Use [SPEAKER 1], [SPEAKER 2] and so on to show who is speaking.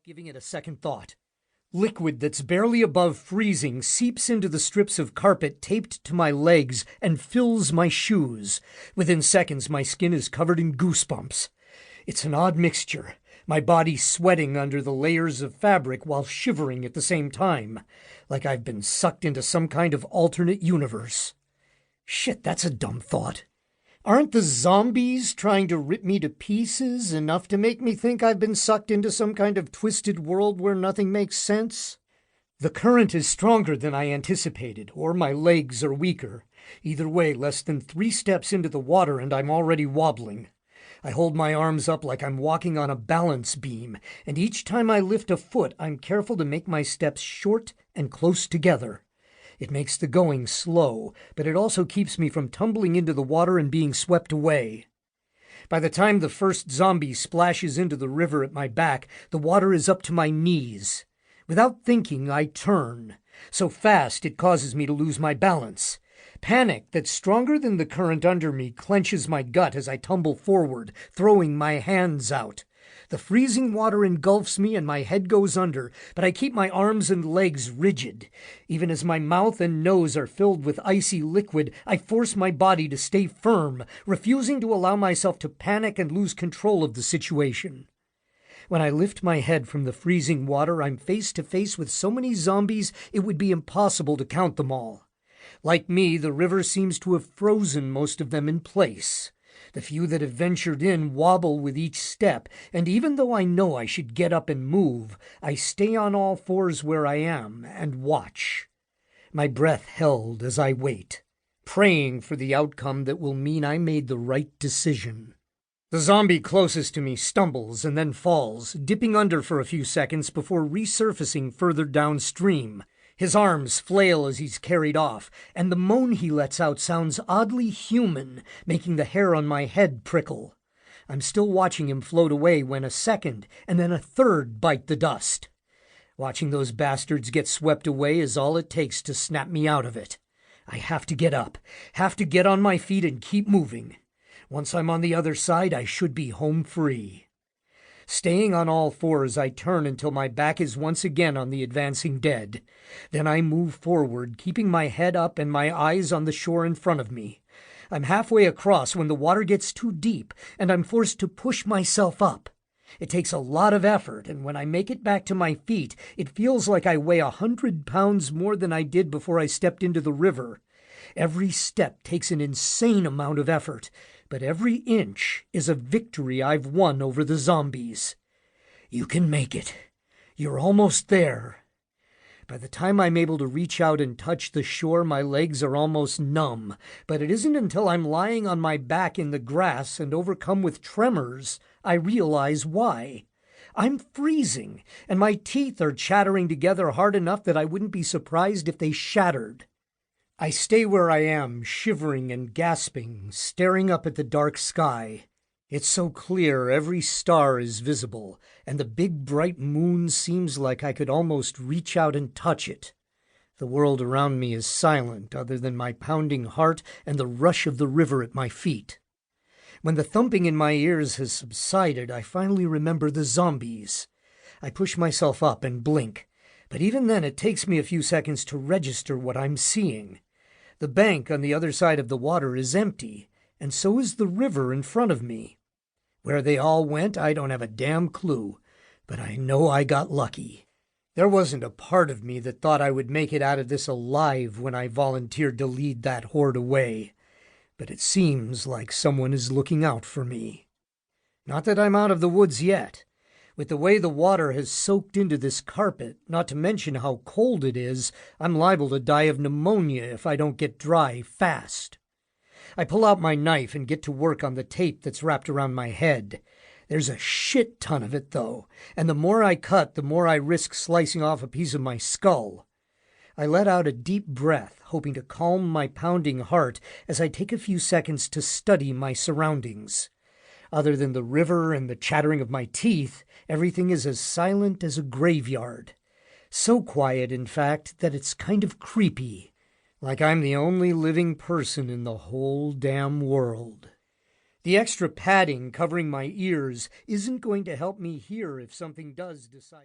[SPEAKER 1] Giving it a second thought. Liquid that's barely above freezing seeps into the strips of carpet taped to my legs and fills my shoes. Within seconds, my skin is covered in goosebumps. It's an odd mixture, my body sweating under the layers of fabric while shivering at the same time, like I've been sucked into some kind of alternate universe. Shit, that's a dumb thought. Aren't the zombies trying to rip me to pieces enough to make me think I've been sucked into some kind of twisted world where nothing makes sense? The current is stronger than I anticipated, or my legs are weaker. Either way, less than 3 steps into the water and I'm already wobbling. I hold my arms up like I'm walking on a balance beam, and each time I lift a foot, I'm careful to make my steps short and close together. It makes the going slow, but it also keeps me from tumbling into the water and being swept away. By the time the first zombie splashes into the river at my back, the water is up to my knees. Without thinking, I turn. So fast it causes me to lose my balance. Panic that's stronger than the current under me clenches my gut as I tumble forward, throwing my hands out. The freezing water engulfs me and my head goes under, but I keep my arms and legs rigid. Even as my mouth and nose are filled with icy liquid, I force my body to stay firm, refusing to allow myself to panic and lose control of the situation. When I lift my head from the freezing water, I'm face to face with so many zombies it would be impossible to count them all. Like me, the river seems to have frozen most of them in place. The few that have ventured in wobble with each step, and even though I know I should get up and move, I stay on all fours where I am and watch. My breath held as I wait, praying for the outcome that will mean I made the right decision. The zombie closest to me stumbles and then falls, dipping under for a few seconds before resurfacing further downstream. His arms flail as he's carried off, and the moan he lets out sounds oddly human, making the hair on my head prickle. I'm still watching him float away when a second and then a third bite the dust. Watching those bastards get swept away is all it takes to snap me out of it. I have to get up, have to get on my feet and keep moving. Once I'm on the other side, I should be home free. Staying on all fours, I turn until my back is once again on the advancing dead. Then I move forward, keeping my head up and my eyes on the shore in front of me. I'm halfway across when the water gets too deep, and I'm forced to push myself up. It takes a lot of effort, and when I make it back to my feet, it feels like I weigh 100 pounds more than I did before I stepped into the river. Every step takes an insane amount of effort, but every inch is a victory I've won over the zombies. You can make it. You're almost there. By the time I'm able to reach out and touch the shore, my legs are almost numb, but it isn't until I'm lying on my back in the grass and overcome with tremors I realize why. I'm freezing, and my teeth are chattering together hard enough that I wouldn't be surprised if they shattered. I stay where I am, shivering and gasping, staring up at the dark sky. It's so clear every star is visible, and the big bright moon seems like I could almost reach out and touch it. The world around me is silent, other than my pounding heart and the rush of the river at my feet. When the thumping in my ears has subsided, I finally remember the zombies. I push myself up and blink, but even then it takes me a few seconds to register what I'm seeing. The bank on the other side of the water is empty, and so is the river in front of me. Where they all went, I don't have a damn clue, but I know I got lucky. There wasn't a part of me that thought I would make it out of this alive when I volunteered to lead that horde away, but it seems like someone is looking out for me. Not that I'm out of the woods yet. With the way the water has soaked into this carpet, not to mention how cold it is, I'm liable to die of pneumonia if I don't get dry fast. I pull out my knife and get to work on the tape that's wrapped around my head. There's a shit ton of it, though, and the more I cut, the more I risk slicing off a piece of my skull. I let out a deep breath, hoping to calm my pounding heart as I take a few seconds to study my surroundings. Other than the river and the chattering of my teeth, everything is as silent as a graveyard. So quiet, in fact, that it's kind of creepy, like I'm the only living person in the whole damn world. The extra padding covering my ears isn't going to help me hear if something does decide.